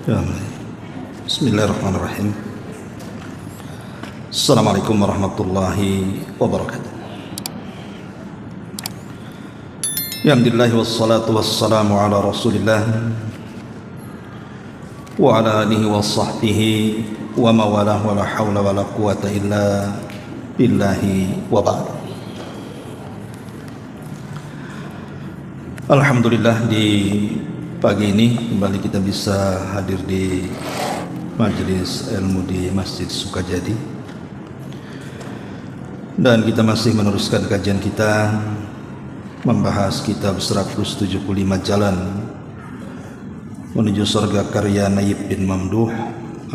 Ya. Bismillahirrahmanirrahim. Assalamualaikum warahmatullahi wabarakatuh. Alhamdulillah wassalatu wassalamu ala Rasulillah wa ala alihi wa sahbihi wa mawalah wa la hawla wa la quwata illa billahi wa ba'd. Alhamdulillah, di pagi ini kembali kita bisa hadir di majelis ilmu di Masjid Sukajadi, dan kita masih meneruskan kajian kita membahas kitab 175 Jalan Menuju Surga karya Naib bin Mamduh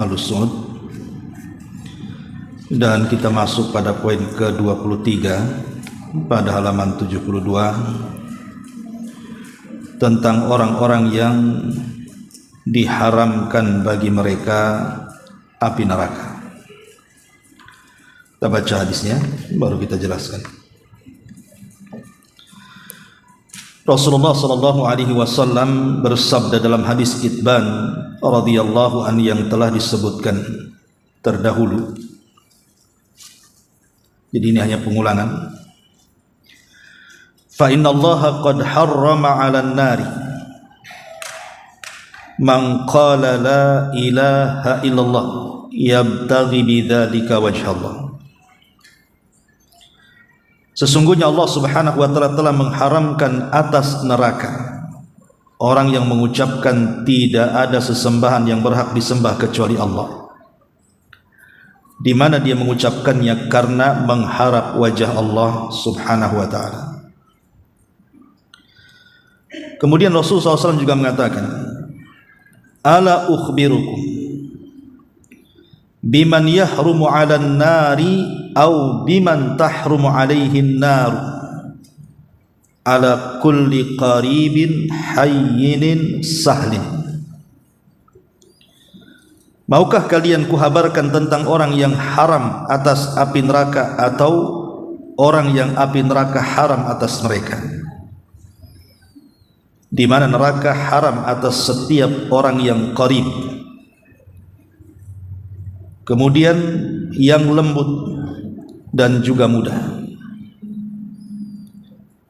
Al-Suud, dan kita masuk pada poin ke-23 pada halaman 72 tentang orang-orang yang diharamkan bagi mereka api neraka. Kita baca hadisnya baru kita jelaskan. Rasulullah sallallahu alaihi wasallam bersabda dalam hadis Itban radhiyallahu anhu yang telah disebutkan terdahulu. Jadi ini hanya pengulangan. Fa inna Allaha qad harrama 'alan nari man qala la ilaha illallah yabtaghi bidzalika wajhallah. Sesungguhnya Allah Subhanahu wa taala telah mengharamkan atas neraka orang yang mengucapkan tidak ada sesembahan yang berhak disembah kecuali Allah, di mana dia mengucapkannya karena mengharap wajah Allah Subhanahu wa taala. Kemudian Rasulullah SAW juga mengatakan, ala ukhbirukum biman yahrumu 'alan nari au biman tahrumu 'alaihin naru ala kulli qaribin hayyinin sahlin. Maukah kalian kuhabarkan tentang orang yang haram atas api neraka atau orang yang api neraka haram atas mereka, di mana neraka haram atas setiap orang yang qarib, kemudian yang lembut dan juga mudah.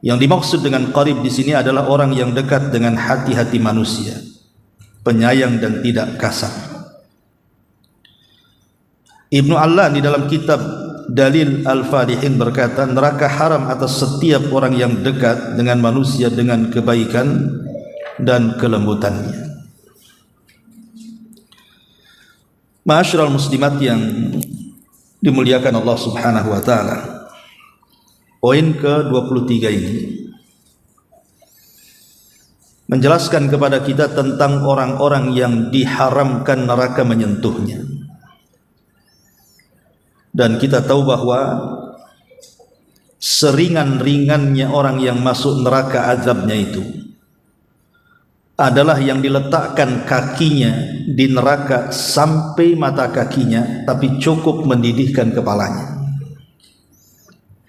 Yang dimaksud dengan qarib di sini adalah orang yang dekat dengan hati-hati manusia, penyayang dan tidak kasar. Ibnu Allan di dalam kitab Dalil Al-Fadihin berkata, neraka haram atas setiap orang yang dekat dengan manusia dengan kebaikan dan kelembutannya. Ma'asyiral muslimat yang dimuliakan Allah Subhanahu wa taala, poin ke-23 ini menjelaskan kepada kita tentang orang-orang yang diharamkan neraka menyentuhnya. Dan kita tahu bahwa seringan-ringannya orang yang masuk neraka azabnya itu adalah yang diletakkan kakinya di neraka sampai mata kakinya, tapi cukup mendidihkan kepalanya.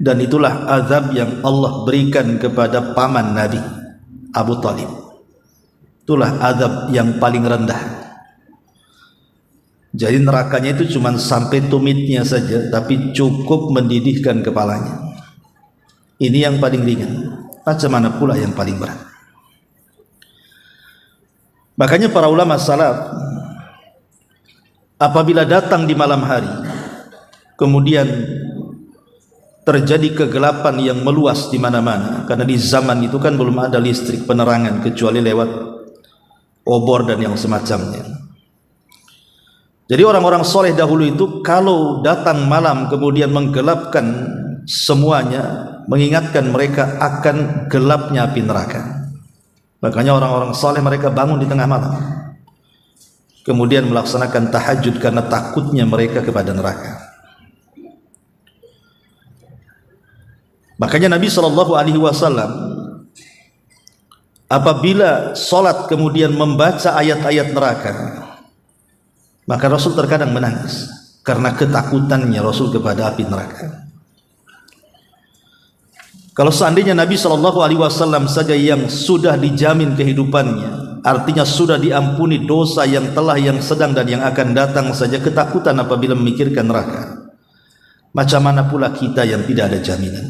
Dan itulah azab yang Allah berikan kepada paman Nabi, Abu Talib. Itulah azab yang paling rendah. Jadi nerakanya itu cuma sampai tumitnya saja, tapi cukup mendidihkan kepalanya. Ini yang paling ringan. Macam mana pula yang paling berat? Makanya para ulama salaf, apabila datang di malam hari, kemudian terjadi kegelapan yang meluas di mana-mana, karena di zaman itu kan belum ada listrik penerangan kecuali lewat obor dan yang semacamnya. Jadi orang-orang soleh dahulu itu kalau datang malam kemudian menggelapkan semuanya, mengingatkan mereka akan gelapnya api neraka. Makanya orang-orang soleh mereka bangun di tengah malam, kemudian melaksanakan tahajud karena takutnya mereka kepada neraka. Makanya Nabi SAW apabila sholat kemudian membaca ayat-ayat neraka, maka Rasul terkadang menangis karena ketakutannya Rasul kepada api neraka. Kalau seandainya Nabi SAW saja yang sudah dijamin kehidupannya, artinya sudah diampuni dosa yang telah, yang sedang, dan yang akan datang saja ketakutan apabila memikirkan neraka, macam mana pula kita yang tidak ada jaminan?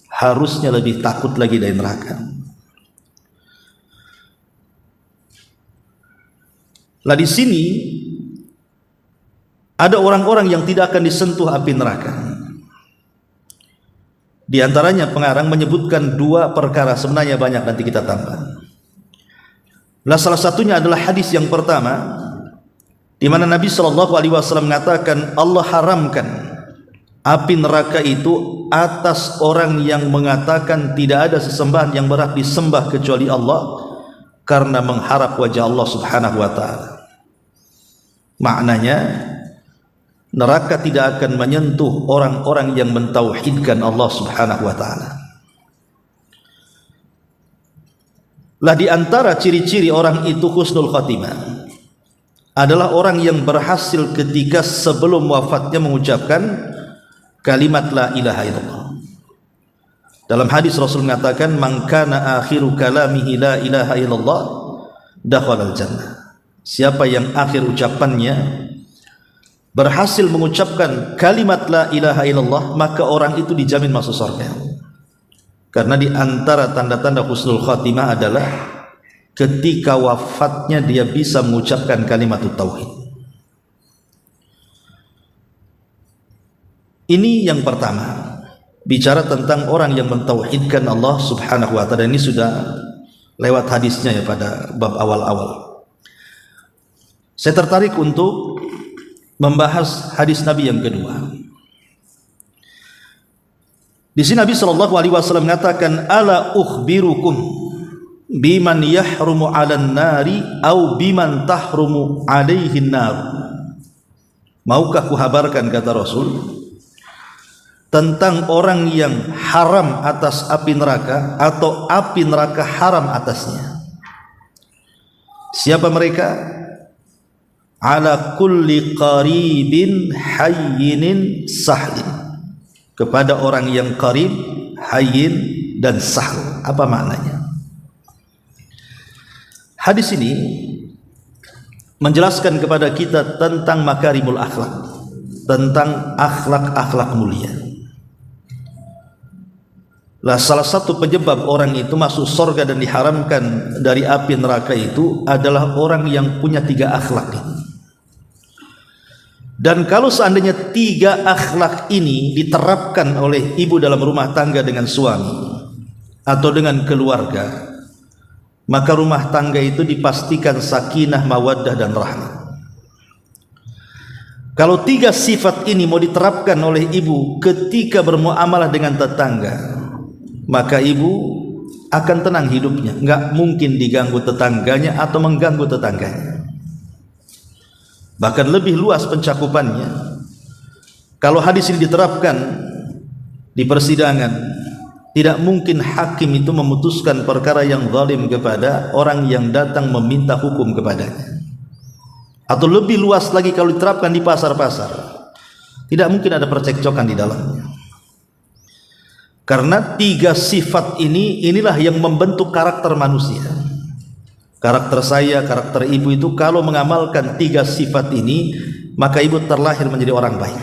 Harusnya lebih takut lagi dari neraka. Lah di sini ada orang-orang yang tidak akan disentuh api neraka. Di antaranya pengarang menyebutkan dua perkara, sebenarnya banyak, nanti kita tambah. Nah, salah satunya adalah hadis yang pertama, di mana Nabi SAW mengatakan Allah haramkan api neraka itu atas orang yang mengatakan tidak ada sesembahan yang berhak disembah kecuali Allah karena mengharap wajah Allah Subhanahu wa taala. Maknanya neraka tidak akan menyentuh orang-orang yang mentauhidkan Allah Subhanahu wa taala. Lah di antara ciri-ciri orang itu husnul khatimah adalah orang yang berhasil ketika sebelum wafatnya mengucapkan kalimat la ilaha illallah. Dalam hadis Rasul mengatakan man kana akhiru kalamihi la ilaha illallah dakhalal jannah. Siapa yang akhir ucapannya berhasil mengucapkan kalimat la ilaha illallah, maka orang itu dijamin masuk surga. Karena di antara tanda-tanda husnul khatimah adalah ketika wafatnya dia bisa mengucapkan kalimat tauhid. Ini yang pertama, bicara tentang orang yang mentauhidkan Allah Subhanahu wa taala. Ini sudah lewat hadisnya ya pada bab awal-awal. Saya tertarik untuk membahas hadis Nabi yang kedua. Di sini Nabi SAW mengatakan, ala ukhbirukum biman yahrumu 'alan nari au biman tahrumu 'alaihin nar. Maukah kuhabarkan, kata Rasul, tentang orang yang haram atas api neraka atau api neraka haram atasnya. Siapa mereka? Ala kulli qaribin hayyinin sahlin. Kepada orang yang qarib, hayyin dan sahl. Apa maknanya? Hadis ini menjelaskan kepada kita tentang makarimul akhlak, tentang akhlak-akhlak mulia. Lah salah satu penyebab orang itu masuk surga dan diharamkan dari api neraka itu adalah orang yang punya tiga akhlak. Dan kalau seandainya tiga akhlak ini diterapkan oleh ibu dalam rumah tangga dengan suami atau dengan keluarga, maka rumah tangga itu dipastikan sakinah, mawaddah dan rahmah. Kalau tiga sifat ini mau diterapkan oleh ibu ketika bermuamalah dengan tetangga, maka ibu akan tenang hidupnya, nggak mungkin diganggu tetangganya atau mengganggu tetangganya. Bahkan lebih luas pencakupannya. Kalau hadis ini diterapkan di persidangan, tidak mungkin hakim itu memutuskan perkara yang zalim kepada orang yang datang meminta hukum kepadanya. Atau lebih luas lagi kalau diterapkan di pasar-pasar, tidak mungkin ada percekcokan di dalamnya. Karena tiga sifat inilah yang membentuk karakter manusia. Karakter saya, karakter ibu itu kalau mengamalkan tiga sifat ini, maka ibu terlahir menjadi orang baik.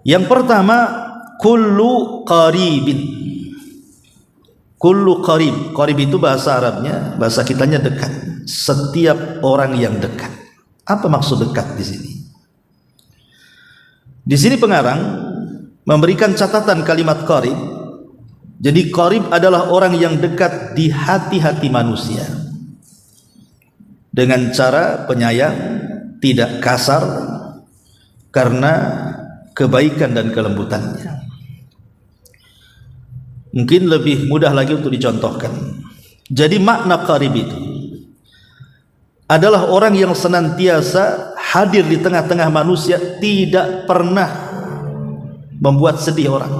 Yang pertama, kullu qaribin. Kullu qarib. Qarib itu bahasa Arabnya, bahasa kitanya dekat. Setiap orang yang dekat. Apa maksud dekat di sini? Di sini pengarang memberikan catatan kalimat qarib. Jadi qarib adalah orang yang dekat di hati-hati manusia dengan cara penyayang, tidak kasar karena kebaikan dan kelembutannya. Mungkin lebih mudah lagi untuk dicontohkan. Jadi makna qarib itu adalah orang yang senantiasa hadir di tengah-tengah manusia, tidak pernah membuat sedih orang.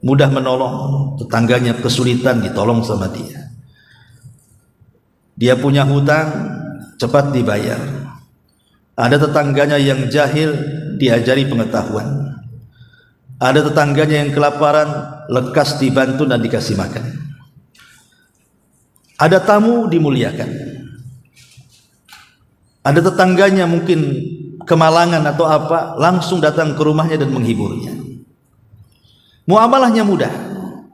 Mudah menolong tetangganya kesulitan, ditolong sama dia. Dia punya hutang, cepat dibayar. Ada tetangganya yang jahil, diajari pengetahuan. Ada tetangganya yang kelaparan, lekas dibantu dan dikasih makan. Ada tamu, dimuliakan. Ada tetangganya mungkin kemalangan atau apa, langsung datang ke rumahnya dan menghiburnya. Muamalahnya mudah.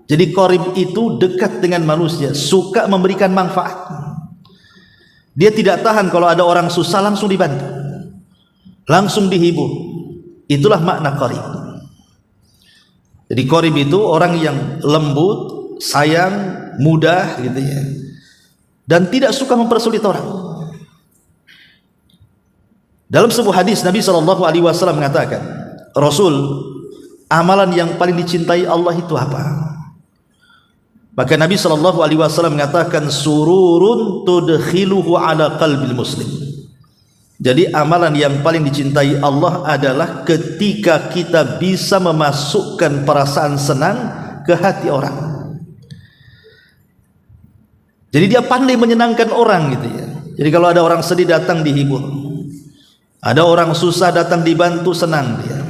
Jadi qarib itu dekat dengan manusia, suka memberikan manfaat. Dia tidak tahan kalau ada orang susah, langsung dibantu, langsung dihibur. Itulah makna qarib. Jadi qarib itu orang yang lembut, sayang, mudah gitu ya, dan tidak suka mempersulit orang. Dalam sebuah hadis Nabi SAW mengatakan, Rasul, amalan yang paling dicintai Allah itu apa? Maka Nabi SAW mengatakan, sururun tudkhiluhu ala qalbil muslim. Jadi amalan yang paling dicintai Allah adalah ketika kita bisa memasukkan perasaan senang ke hati orang. Jadi dia pandai menyenangkan orang gitu ya. Jadi kalau ada orang sedih datang dihibur, ada orang susah datang dibantu, senang dia.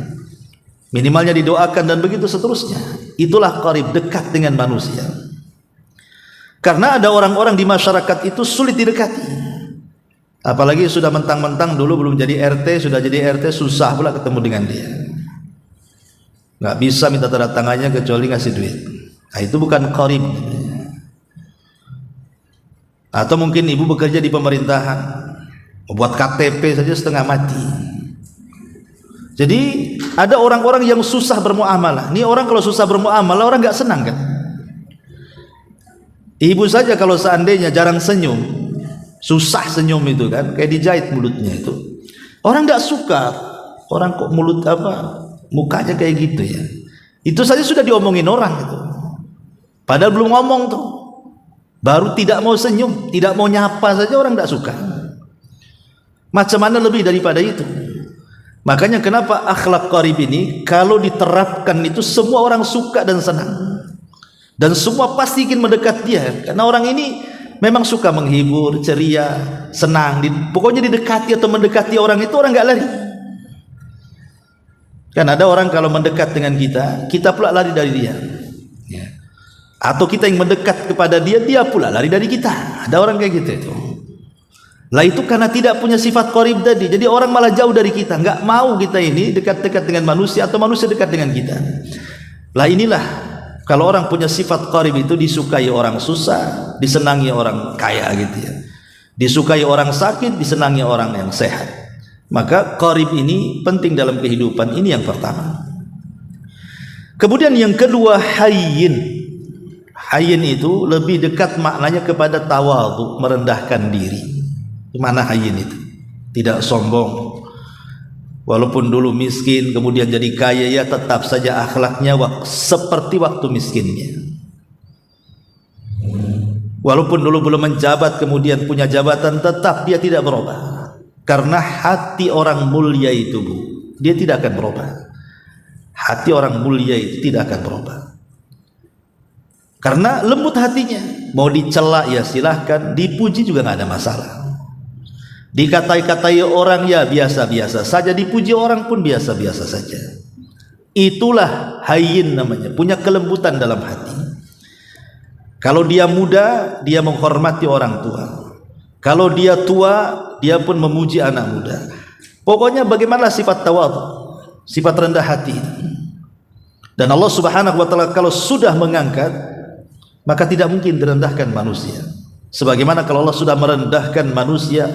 Minimalnya didoakan dan begitu seterusnya. Itulah qarib, dekat dengan manusia. Karena ada orang-orang di masyarakat itu sulit didekati. Apalagi sudah mentang-mentang dulu belum jadi RT, sudah jadi RT, susah pula ketemu dengan dia. Nggak bisa minta tanda tangannya kecuali ngasih duit. Nah, itu bukan qarib. Atau mungkin ibu bekerja di pemerintahan, membuat KTP saja setengah mati. Jadi ada orang-orang yang susah bermuamalah. Ini orang kalau susah bermuamalah, orang nggak senang kan? Ibu saja kalau seandainya jarang senyum, susah senyum itu kan, kayak dijahit mulutnya itu, orang nggak suka. Orang kok mulut apa, mukanya kayak gitu ya. Itu saja sudah diomongin orang itu. Padahal belum ngomong tuh, baru tidak mau senyum, tidak mau nyapa saja orang nggak suka. Macam mana lebih daripada itu? Makanya kenapa akhlak qarib ini kalau diterapkan itu semua orang suka dan senang. Dan semua pasti ingin mendekat dia, karena orang ini memang suka menghibur, ceria, senang. Pokoknya didekati atau mendekati orang itu orang nggak lari. Kan ada orang kalau mendekat dengan kita, kita pula lari dari dia. Ya. Atau kita yang mendekat kepada dia, dia pula lari dari kita. Ada orang kayak gitu itu. Lah itu karena tidak punya sifat qarib tadi. Jadi orang malah jauh dari kita, nggak mau kita ini dekat-dekat dengan manusia atau manusia dekat dengan kita. Lah inilah, kalau orang punya sifat qarib itu disukai orang susah, disenangi orang kaya gitu ya. Disukai orang sakit, disenangi orang yang sehat. Maka qarib ini penting dalam kehidupan, ini yang pertama. Kemudian yang kedua, hayyin. Hayyin itu lebih dekat maknanya kepada tawadhu, merendahkan diri. Mana hayyin itu? Tidak sombong. Walaupun dulu miskin kemudian jadi kaya, ya tetap saja akhlaknya seperti waktu miskinnya. Walaupun dulu belum menjabat kemudian punya jabatan, tetap dia tidak berubah. Karena hati orang mulia itu, Bu, dia tidak akan berubah. Hati orang mulia itu tidak akan berubah. Karena lembut hatinya. Mau dicela ya silahkan, dipuji juga nggak ada masalah. Dikatai-katai orang ya biasa-biasa saja, dipuji orang pun biasa-biasa saja. Itulah hayyin namanya, punya kelembutan dalam hati. Kalau dia muda, dia menghormati orang tua. Kalau dia tua, dia pun memuji anak muda. Pokoknya bagaimana sifat tawadhu, sifat rendah hati. Dan Allah Subhanahu wa taala kalau sudah mengangkat, maka tidak mungkin direndahkan manusia. Sebagaimana kalau Allah sudah merendahkan manusia,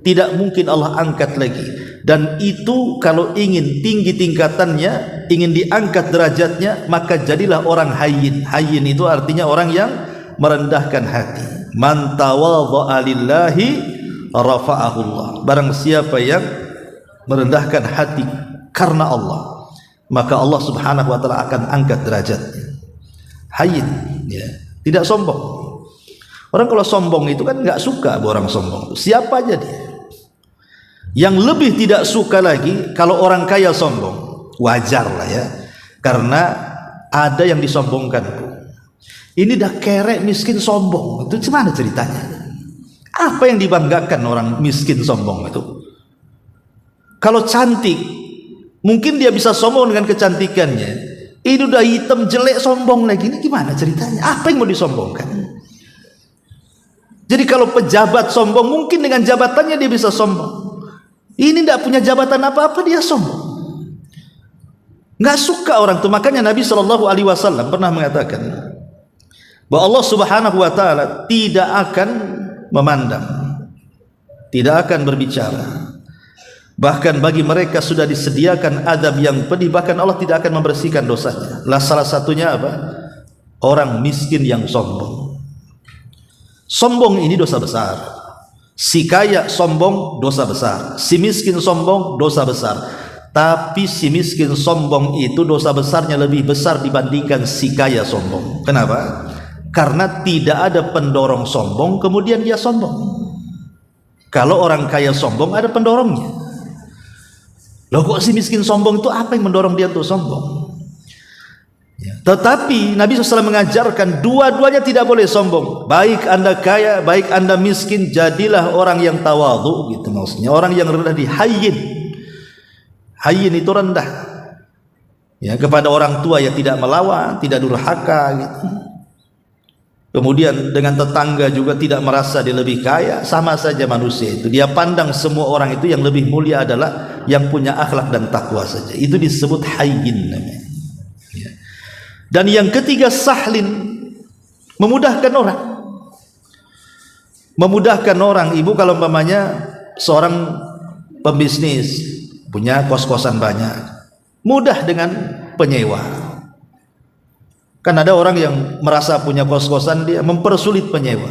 tidak mungkin Allah angkat lagi. Dan itu kalau ingin tinggi tingkatannya, ingin diangkat derajatnya, maka jadilah orang hayyin. Hayyin itu artinya orang yang merendahkan hati. Man tawadha'a lillahi rafa'ahu Allah. Barang siapa yang merendahkan hati karena Allah, maka Allah Subhanahu wa taala akan angkat derajatnya. Hayyin, ya, tidak sombong. Orang kalau sombong itu kan nggak suka orang sombong. Siapa aja dia. Yang lebih tidak suka lagi kalau orang kaya sombong. Wajar lah ya, karena ada yang disombongkan. Ini dah kerek miskin sombong, itu gimana ceritanya? Apa yang dibanggakan orang miskin sombong itu? Kalau cantik, mungkin dia bisa sombong dengan kecantikannya. Ini udah hitam jelek sombong lagi. Ini gimana ceritanya? Apa yang mau disombongkan? Jadi kalau pejabat sombong, mungkin dengan jabatannya dia bisa sombong. Ini tidak punya jabatan apa-apa, dia sombong. Nggak suka orang itu. Makanya Nabi SAW pernah mengatakan bahwa Allah Subhanahu wa Ta'ala tidak akan memandang, tidak akan berbicara. Bahkan bagi mereka sudah disediakan adab yang pedih. Bahkan Allah tidak akan membersihkan dosanya. Lah salah satunya apa? Orang miskin yang sombong. Sombong ini dosa besar. Si kaya sombong dosa besar. Si miskin sombong dosa besar. Tapi si miskin sombong itu dosa besarnya lebih besar dibandingkan si kaya sombong. Kenapa? Karena tidak ada pendorong sombong kemudian dia sombong. Kalau orang kaya sombong ada pendorongnya. Loh kok si miskin sombong itu apa yang mendorong dia untuk sombong? Ya. Tetapi Nabi SAW mengajarkan dua-duanya tidak boleh sombong. Baik anda kaya, baik anda miskin, jadilah orang yang tawadhu gitu maksudnya. Orang yang rendah di hayyin. Hayyin itu rendah. Ya, kepada orang tua yang tidak melawan, tidak durhaka gitu. Kemudian dengan tetangga juga tidak merasa dia lebih kaya. Sama saja manusia itu. Dia pandang semua orang itu yang lebih mulia adalah yang punya akhlak dan takwa saja. Itu disebut hayyin namanya. Ya. Dan yang ketiga sahlin, memudahkan orang. Memudahkan orang. Ibu kalau umpamanya seorang pembisnis punya kos-kosan banyak, mudah dengan penyewa. Kan ada orang yang merasa punya kos-kosan, dia mempersulit penyewa.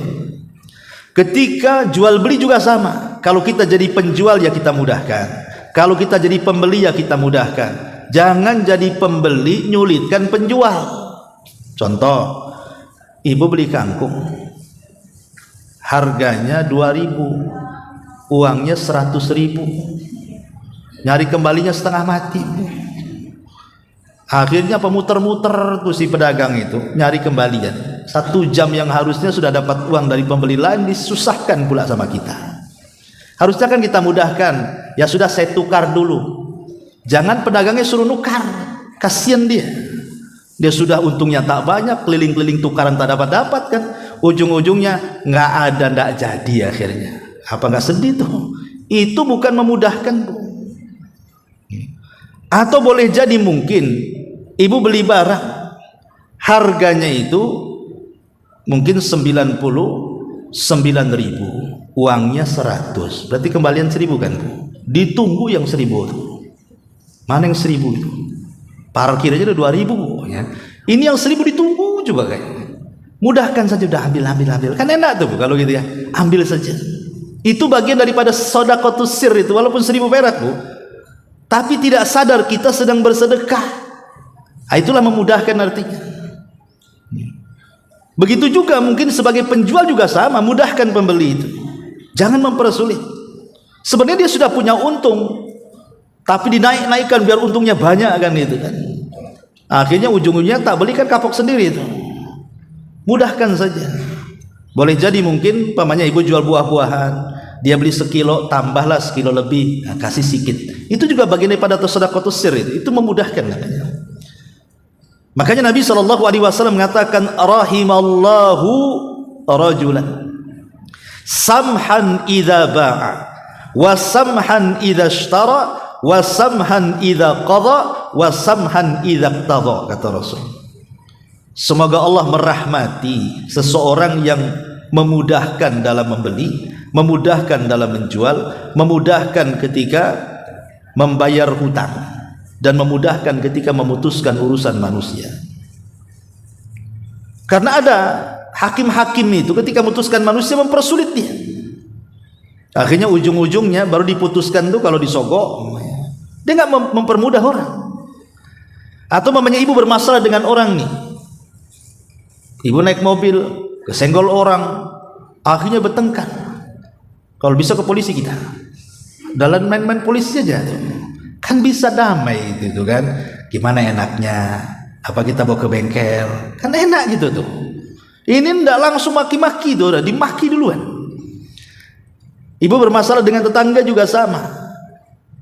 Ketika jual beli juga sama. Kalau kita jadi penjual ya kita mudahkan. Kalau kita jadi pembeli ya kita mudahkan. Jangan jadi pembeli nyulitkan penjual. Contoh, ibu beli kangkung, harganya 2.000, uangnya 100.000, nyari kembalinya setengah mati. Akhirnya pemuter-muter tuh si pedagang itu nyari kembalian. 1 jam yang harusnya sudah dapat uang dari pembeli lain disusahkan pula sama kita. Harusnya kan kita mudahkan. Ya sudah saya tukar dulu. Jangan pedagangnya suruh nukar. Kasihan dia. Dia sudah untungnya tak banyak, keliling-keliling tukaran tak dapat-dapat kan. Ujung-ujungnya nggak ada, nggak jadi akhirnya. Apa nggak sedih tuh? Itu bukan memudahkan, Bu. Atau boleh jadi mungkin ibu beli barang harganya itu mungkin 99.000, uangnya 100, berarti kembalian 1.000 kan, Bu? Ditunggu yang 1.000 itu. Mana yang 1.000 itu? Parkir aja udah 2.000, Bu, ya. Ini yang 1.000 ditunggu juga kayaknya. Mudahkan saja, udah ambil. Kan enak tuh, Bu, kalau gitu ya. Ambil saja. Itu bagian daripada sedekahus sir itu, walaupun 1.000 perak, Bu. Tapi tidak sadar kita sedang bersedekah. Itulah memudahkan artinya. Begitu juga mungkin sebagai penjual juga sama, mudahkan pembeli itu. Jangan mempersulit. Sebenarnya dia sudah punya untung, tapi dinaik-naikkan biar untungnya banyak kan itu kan. Akhirnya ujung-ujungnya tak beli kan kapok sendiri itu. Mudahkan saja. Boleh jadi mungkin pamannya ibu jual buah-buahan, dia beli 1 kilo, tambahlah 1 kilo lebih, nah, kasih sedikit. Itu juga bagian daripada sedekahus sir itu memudahkan namanya. Makanya Nabi SAW mengatakan rahimallahu rajulan samhan idza ba'a wa samhan idza ishtara wa samhan idza qada wa samhan idza iqtada, kata Rasul. Semoga Allah merahmati seseorang yang memudahkan dalam membeli, memudahkan dalam menjual, memudahkan ketika membayar hutang, dan memudahkan ketika memutuskan urusan manusia. Karena ada hakim-hakim itu ketika memutuskan manusia mempersulit dia. Akhirnya ujung-ujungnya baru diputuskan tuh kalau disogok, dia nggak mempermudah orang. Atau mamanya ibu bermasalah dengan orang nih, ibu naik mobil kesenggol orang, akhirnya bertengkar. Kalau bisa ke polisi kita, dalam main-main polisi aja, kan bisa damai gitu kan. Gimana enaknya? Apa kita bawa ke bengkel? Kan enak gitu tuh. Ini ndak langsung maki-maki tuh, udah dimaki duluan. Ibu bermasalah dengan tetangga juga sama.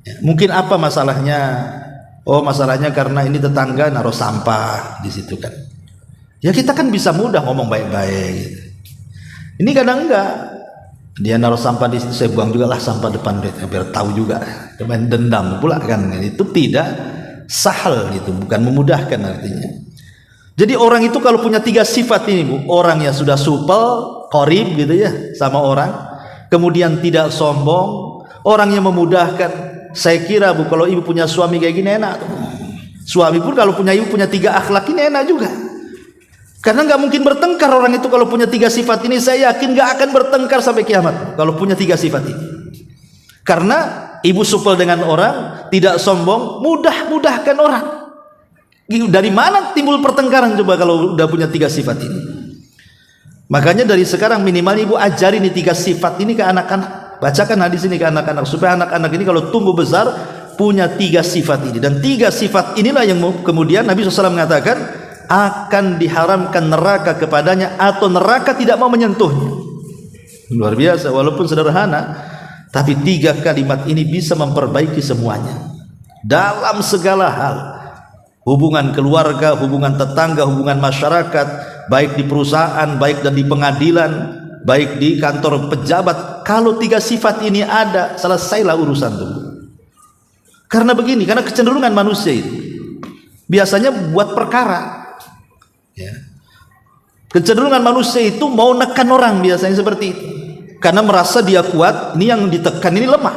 Ya, mungkin apa masalahnya? Oh, masalahnya karena ini tetangga naruh sampah di situ kan. Ya kita kan bisa mudah ngomong baik-baik gitu. Ini kadang enggak. Dia naruh sampah di situ, saya buang juga lah sampah depan biar tahu juga. Main dendam pula kan. Itu tidak sahal gitu, bukan memudahkan artinya. Jadi orang itu kalau punya 3 sifat ini, Bu, orang yang sudah supel, qarib gitu ya sama orang, kemudian tidak sombong, orang yang memudahkan. Saya kira, Bu, kalau ibu punya suami kayak gini enak. Suami pun kalau punya ibu punya 3 akhlak ini enak juga. Karena nggak mungkin bertengkar orang itu kalau punya 3 sifat ini. Saya yakin nggak akan bertengkar sampai kiamat kalau punya 3 sifat ini. Karena ibu supel dengan orang, tidak sombong, mudahkan orang. Dari mana timbul pertengkaran coba kalau udah punya 3 sifat ini? Makanya dari sekarang minimal ibu ajari nih 3 sifat ini ke anak-anak. Bacakan hadis ini ke anak-anak supaya anak-anak ini kalau tumbuh besar punya 3 sifat ini. Dan 3 sifat inilah yang kemudian Nabi SAW mengatakan akan diharamkan neraka kepadanya atau neraka tidak mau menyentuhnya. Luar biasa, walaupun sederhana, tapi 3 kalimat ini bisa memperbaiki semuanya dalam segala hal. Hubungan keluarga, hubungan tetangga, hubungan masyarakat, baik di perusahaan, baik dan di pengadilan, baik di kantor pejabat. Kalau 3 sifat ini ada, selesailah urusan itu. Karena begini, karena kecenderungan manusia itu biasanya buat perkara ya. Kecenderungan manusia itu mau nekan orang biasanya seperti itu, karena merasa dia kuat, ini yang ditekan ini lemah,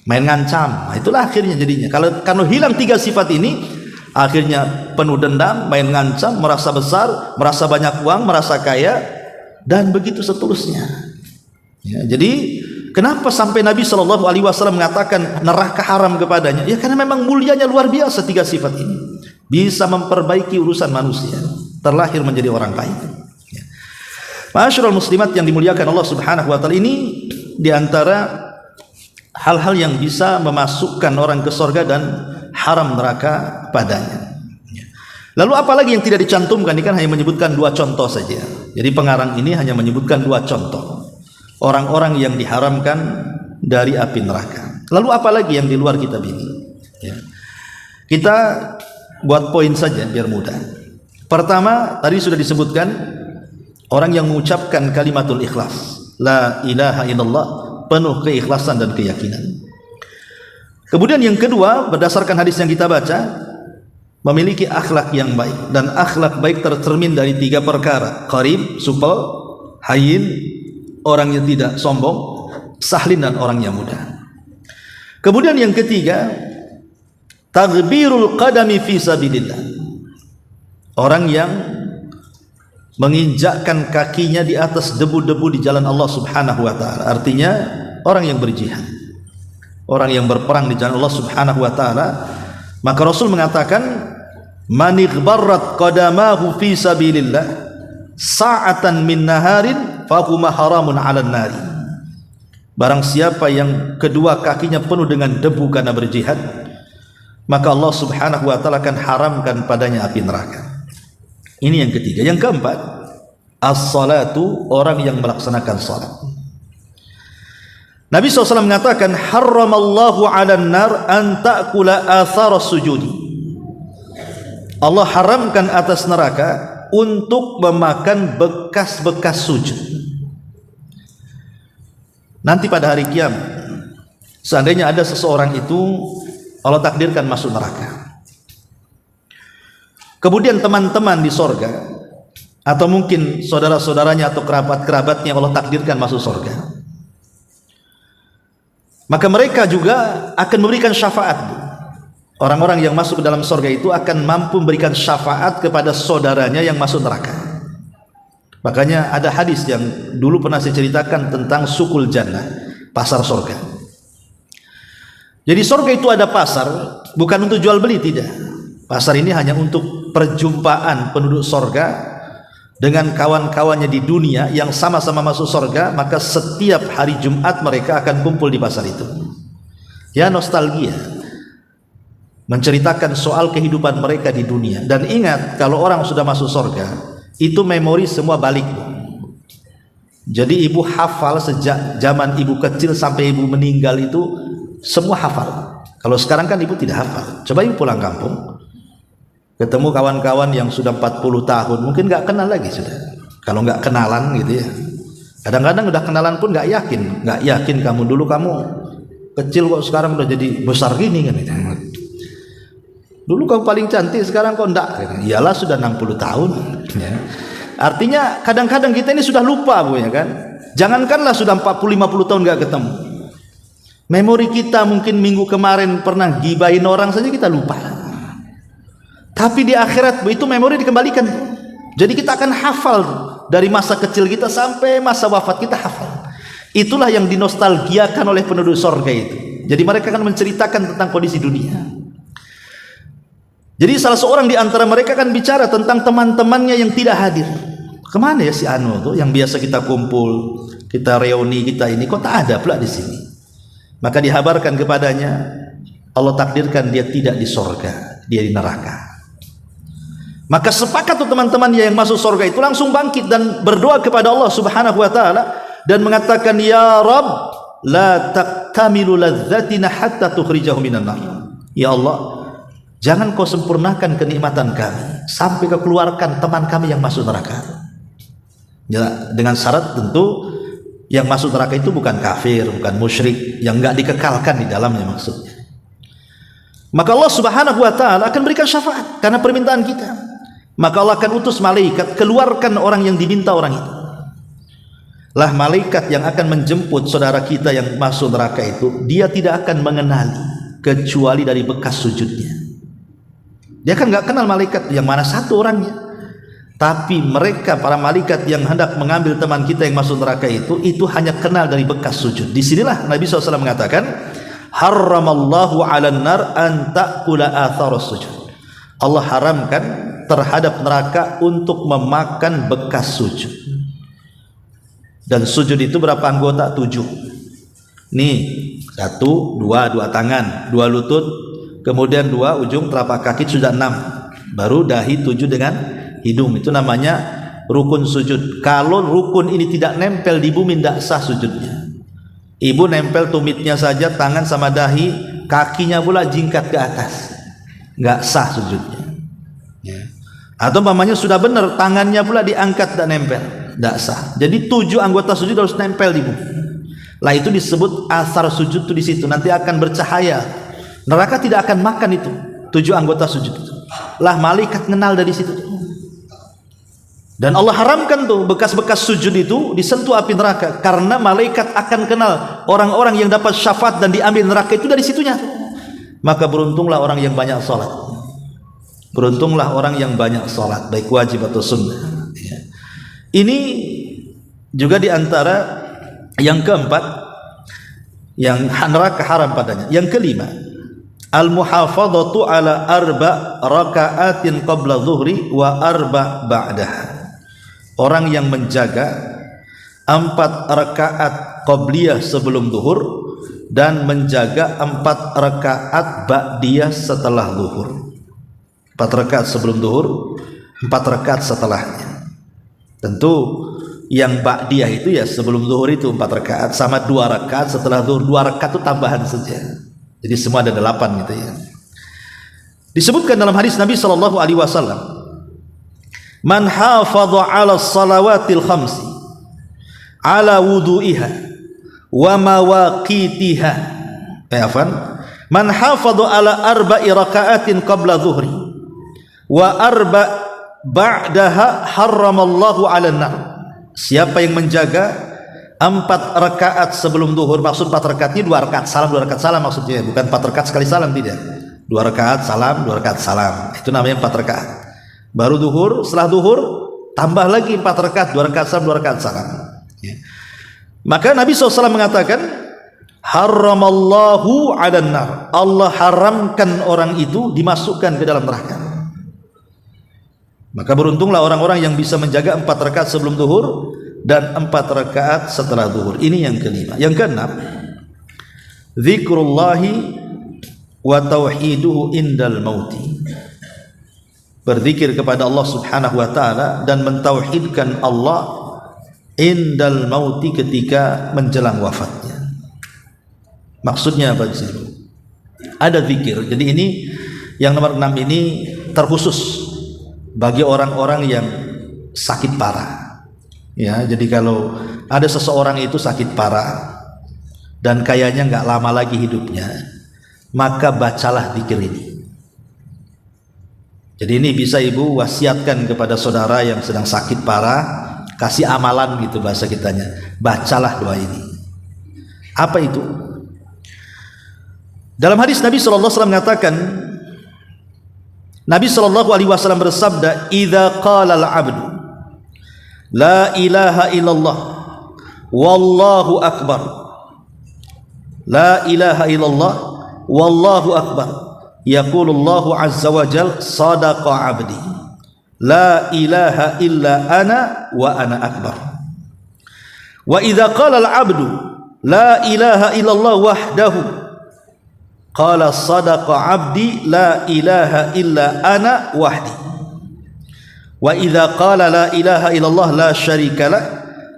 main ngancam. Nah, itulah akhirnya jadinya kalau hilang 3 sifat ini, akhirnya penuh dendam, main ngancam, merasa besar, merasa banyak uang, merasa kaya, dan begitu seterusnya ya. Jadi kenapa sampai Nabi SAW mengatakan neraka haram kepadanya? Ya karena memang mulianya luar biasa 3 sifat ini, bisa memperbaiki urusan manusia, terlahir menjadi orang baik ya. Ma'asyiral muslimat yang dimuliakan Allah Subhanahu wa taala, ini diantara hal-hal yang bisa memasukkan orang ke surga dan haram neraka padanya ya. Lalu apalagi yang tidak dicantumkan? Ini kan hanya menyebutkan 2 contoh saja. Jadi pengarang ini hanya menyebutkan 2 contoh orang-orang yang diharamkan dari api neraka. Lalu apalagi yang di luar kitab ini ya. Kita buat poin saja biar mudah. Pertama, tadi sudah disebutkan orang yang mengucapkan kalimatul ikhlas, la ilaha illallah, penuh keikhlasan dan keyakinan. Kemudian yang kedua, berdasarkan hadis yang kita baca, memiliki akhlak yang baik, dan akhlak baik tercermin dari 3 perkara: qarib, supel, hayyin, orang yang tidak sombong, sahlin, dan orang yang mudah. Kemudian yang ketiga, taghbirul qadami fi sabilillah, orang yang menginjakkan kakinya di atas debu-debu di jalan Allah Subhanahu wa taala. Artinya orang yang berjihad, orang yang berperang di jalan Allah Subhanahu wa taala. Maka Rasul mengatakan, man ighbarrat qadamahu fi sabilillah sa'atan min naharin fa huma haramun 'alan nari. Barang siapa yang kedua kakinya penuh dengan debu karena berjihad, maka Allah Subhanahu wa taala akan haramkan padanya api neraka. Ini yang ketiga. Yang keempat, as-salatu, orang yang melaksanakan salat. Nabi SAW mengatakan, harramallahu 'alan nar an ta'kula athara sujudi. Allah haramkan atas neraka untuk memakan bekas-bekas sujud. Nanti pada hari kiamat, seandainya ada seseorang itu Allah takdirkan masuk neraka, kemudian teman-teman di sorga, atau mungkin saudara-saudaranya atau kerabat-kerabatnya Allah takdirkan masuk sorga, maka mereka juga akan memberikan syafaat. Orang-orang yang masuk ke dalam sorga itu akan mampu memberikan syafaat kepada saudaranya yang masuk neraka. Makanya ada hadis yang dulu pernah saya ceritakan tentang sukul jannah, pasar sorga. Jadi sorga itu ada pasar, bukan untuk jual beli, tidak. Pasar ini hanya untuk perjumpaan penduduk sorga dengan kawan-kawannya di dunia yang sama-sama masuk sorga. Maka setiap hari Jumat mereka akan kumpul di pasar itu. Ya, nostalgia, menceritakan soal kehidupan mereka di dunia. Dan ingat, kalau orang sudah masuk sorga, itu memori semua balik. Jadi ibu hafal sejak zaman ibu kecil sampai ibu meninggal, itu semua hafal. Kalau sekarang kan ibu tidak hafal. Coba ibu pulang kampung, ketemu kawan-kawan yang sudah 40 tahun, mungkin nggak kenal lagi sudah. Kalau nggak kenalan gitu ya. Kadang-kadang udah kenalan pun nggak yakin kamu dulu kamu kecil kok sekarang udah jadi besar gini kan. Dulu kamu paling cantik, sekarang kok enggak. Iyalah sudah 60 tahun. Ya. Artinya kadang-kadang kita ini sudah lupa bu ya kan. Jangankanlah sudah 40-50 tahun nggak ketemu. Memori kita mungkin minggu kemarin pernah gibahin orang saja kita lupa. Tapi di akhirat itu memori dikembalikan. Jadi kita akan hafal dari masa kecil kita sampai masa wafat kita hafal. Itulah yang dinostalgiakan oleh penduduk sorga itu. Jadi mereka akan menceritakan tentang kondisi dunia. Jadi salah seorang di antara mereka akan bicara tentang teman-temannya yang tidak hadir. Kemana ya si Anu tuh yang biasa kita kumpul, kita reuni kita ini kok tak ada pula di sini. Maka dihabarkan kepadanya, Allah takdirkan dia tidak di sorga, dia di neraka. Maka sepakat tuh teman-temannya yang masuk sorga itu langsung bangkit dan berdoa kepada Allah Subhanahu wa taala dan mengatakan, ya Rabb, la taqtamilu ladzatina hatta tukhrijahu minan nar. Ya Allah, jangan kau sempurnakan kenikmatan kami sampai kau keluarkan teman kami yang masuk neraka. Ya, dengan syarat tentu yang masuk neraka itu bukan kafir, bukan musyrik, yang enggak dikekalkan di dalamnya maksudnya. Maka Allah Subhanahu wa taala akan berikan syafaat karena permintaan kita. Maka Allah akan utus malaikat keluarkan orang yang diminta orang itu. Lah malaikat yang akan menjemput saudara kita yang masuk neraka itu, dia tidak akan mengenali kecuali dari bekas sujudnya. Dia kan enggak kenal malaikat yang mana satu orangnya. Tapi mereka para malaikat yang hendak mengambil teman kita yang masuk neraka itu hanya kenal dari bekas sujud. Disinilah Nabi SAW mengatakan, haramallahu 'alan nar an ta'kula atharas sujud. Allah haramkan terhadap neraka untuk memakan bekas sujud. Dan sujud itu berapa anggota? 7. Nih, 1, 2 tangan, 2 lutut, kemudian 2 ujung telapak kaki sudah 6. Baru dahi 7 dengan hidung. Itu namanya rukun sujud. Kalau rukun ini tidak nempel di bumi, tidak sah sujudnya. Ibu nempel tumitnya saja, tangan sama dahi, kakinya pula jingkat ke atas, nggak sah sujudnya ya. Atau mamanya sudah benar, tangannya pula diangkat dan nempel, nggak sah. Jadi 7 anggota sujud harus nempel di bumi. Lah itu disebut asar sujud tuh di situ. Nanti akan bercahaya. Neraka tidak akan makan itu 7 anggota sujud itu. Lah malaikat kenal dari situ. Dan Allah haramkan tuh bekas-bekas sujud itu disentuh api neraka, karena malaikat akan kenal orang-orang yang dapat syafaat dan diambil neraka itu dari situnya. Maka beruntunglah orang yang banyak sholat. Beruntunglah orang yang banyak sholat, baik wajib atau sunnah. Ini juga diantara yang keempat yang neraka haram padanya. Yang kelima, al-muhafadhatu ala 4 raka'atin qabla zuhri wa 4 ba'daha. Orang yang menjaga 4 rakaat qabliyah sebelum zuhur dan menjaga 4 rakaat ba'diyah setelah zuhur. 4 rakaat sebelum zuhur, 4 rakaat setelahnya. Tentu yang ba'diyah itu ya sebelum zuhur itu 4 rakaat, sama 2 rakaat setelah zuhur. 2 rakaat itu tambahan saja. Jadi semua ada 8 gitu ya. Disebutkan dalam hadis Nabi sallallahu alaihi wasallam, man hafadha 'ala salawatil khamsi 'ala wudu'iha wa mawaqitiha. Man hafadha 'ala 4 raka'atin qabla dhuhri wa 4 ba'daha harramallahu 'alan nar. Siapa yang menjaga 4 rakaat sebelum zuhur, maksud 4 rakaat ini 2 rakaat salam, 2 rakaat salam maksudnya, bukan 4 rakaat sekali salam, tidak. 2 rakaat salam, 2 rakaat salam. Itu namanya 4 rakaat. Baru zuhur, setelah zuhur tambah lagi 4 rakaat, 2 rakaat salam, 2 rakaat salam ya. Maka Nabi SAW mengatakan, haramallahu 'alan nar. Allah haramkan orang itu dimasukkan ke dalam neraka. Maka beruntunglah orang-orang yang bisa menjaga 4 rakaat sebelum zuhur dan 4 rakaat setelah zuhur. Ini yang kelima. Yang keenam, zikrullahi wa tauhiduhu indal mauti. Berzikir kepada Allah Subhanahu wa taala dan mentauhidkan Allah indal mauti, ketika menjelang wafatnya. Maksudnya apa sih? Ada zikir. Jadi ini yang nomor 6 ini terkhusus bagi orang-orang yang sakit parah. Ya, jadi kalau ada seseorang itu sakit parah dan kayaknya nggak lama lagi hidupnya, maka bacalah zikir ini. Jadi ini bisa ibu wasiatkan kepada saudara yang sedang sakit parah, kasih amalan gitu bahasa kitanya. Bacalah doa ini. Apa itu? Dalam hadis Nabi SAW mengatakan, Nabi SAW bersabda, "Idza qala al-'abdu la ilaha illallah wallahu akbar, la ilaha illallah wallahu akbar, yaqulullahu azza wa jal sadaqa 'abdi, la ilaha illa ana wa ana akbar." Wa idza qala al-'abdu la ilaha illallah wahdahu, qala sadaqa 'abdi la ilaha illa ana wahdi. Wa idza qala la ilaha illallah la syarika lah,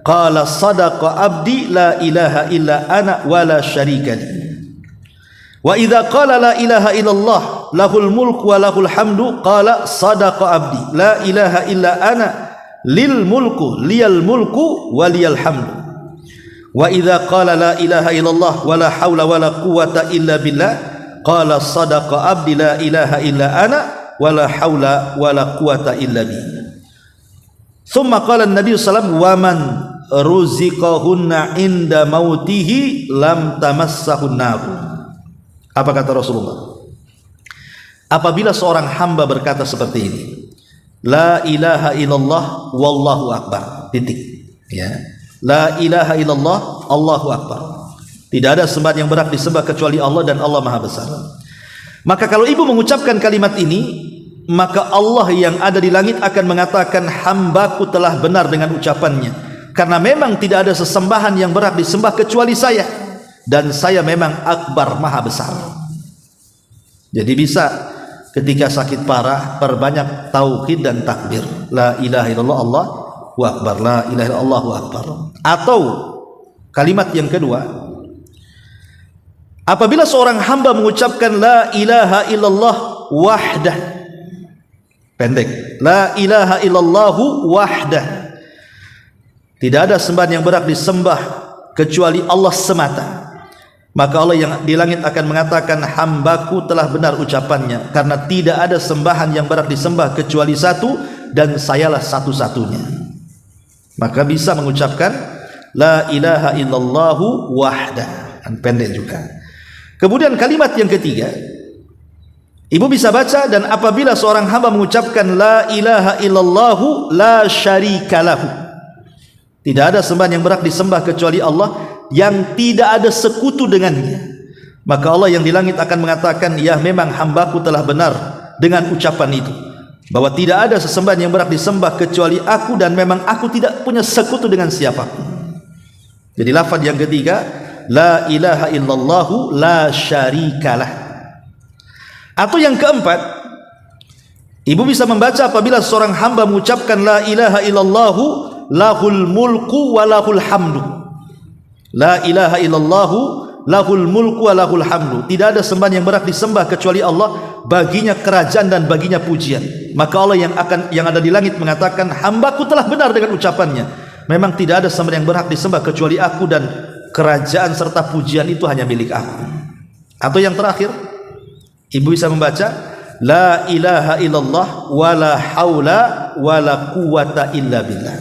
qala sadaqa 'abdi la ilaha illa ana wa la syarika li. Wa idza qala la ilaha illallah lahul mulku wa lahul hamdu, qala sadaqa 'abdi la ilaha illa ana lil mulku liyal mulku wa liyal hamdu. Wa idza qala la ilaha illallah wa la haula wa la quwwata illa billah, qala sadaqa 'abdi la ilaha illa ana wa la haula wa la quwwata illa bi. Thumma qala an-nabi sallallahu alaihi wasallam, wa man ruziqahunna inda mautihi lam tamassahun nar. Apa kata Rasulullah? Apabila seorang hamba berkata seperti ini, la ilaha illallah wallahu akbar, titik, ya, la ilaha illallah Allahu akbar, tidak ada sembahan yang berhak disembah kecuali Allah dan Allah Maha Besar. Maka kalau ibu mengucapkan kalimat ini, maka Allah yang ada di langit akan mengatakan, hambaku telah benar dengan ucapannya, karena memang tidak ada sesembahan yang berhak disembah kecuali saya, dan saya memang akbar, Maha Besar. Jadi bisa ketika sakit parah perbanyak tauhid dan takbir, la ilaha illallah Allahu akbar, la ilaha illallah Allahu akbar. Atau kalimat yang kedua, apabila seorang hamba mengucapkan la ilaha illallah wahdah, pendek, la ilaha illallahu wahdah, tidak ada sembahan yang berhak disembah kecuali Allah semata, maka Allah yang di langit akan mengatakan, hambaku telah benar ucapannya, karena tidak ada sembahan yang berhak disembah kecuali satu, dan sayalah satu-satunya. Maka bisa mengucapkan la ilaha illallahu wahdah, pendek juga. Kemudian kalimat yang ketiga, ibu bisa baca, dan apabila seorang hamba mengucapkan la ilaha illallahu la syarikalahu, tidak ada sembahan yang berhak disembah kecuali Allah yang tidak ada sekutu dengannya, maka Allah yang di langit akan mengatakan, ya memang hambaku telah benar dengan ucapan itu, bahwa tidak ada sesembahan yang berhak disembah kecuali aku, dan memang aku tidak punya sekutu dengan siapapun. Jadi lafaz yang ketiga, la ilaha illallahu la syarikalah. Atau yang keempat, ibu bisa membaca apabila seorang hamba mengucapkan la ilaha illallahu lahul mulku wa lahul hamdu, la ilaha illallahu lahul mulku wa lahul hamdu, tidak ada sembahan yang berhak disembah kecuali Allah, baginya kerajaan dan baginya pujian. Maka Allah yang ada di langit mengatakan, hambaku telah benar dengan ucapannya, memang tidak ada sembahan yang berhak disembah kecuali aku, dan kerajaan serta pujian itu hanya milik aku. Atau yang terakhir, ibu bisa membaca la ilaha illallah wa la haula wa la quwwata illa billah,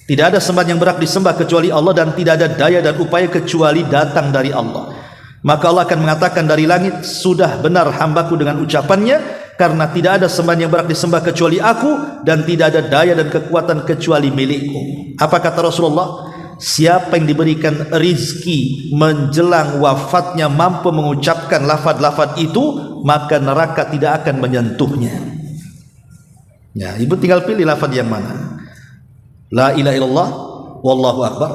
tidak ada sembahan yang berhak disembah kecuali Allah, dan tidak ada daya dan upaya kecuali datang dari Allah. Maka Allah akan mengatakan dari langit, sudah benar hambaku dengan ucapannya, karena tidak ada sembahan yang berhak disembah kecuali aku, dan tidak ada daya dan kekuatan kecuali milikku. Apa kata Rasulullah? Siapa yang diberikan rizki menjelang wafatnya mampu mengucapkan lafaz-lafaz itu, maka neraka tidak akan menyentuhnya. Ya, ibu tinggal pilih lafaz yang mana, la ilaha illallah wallahu akbar,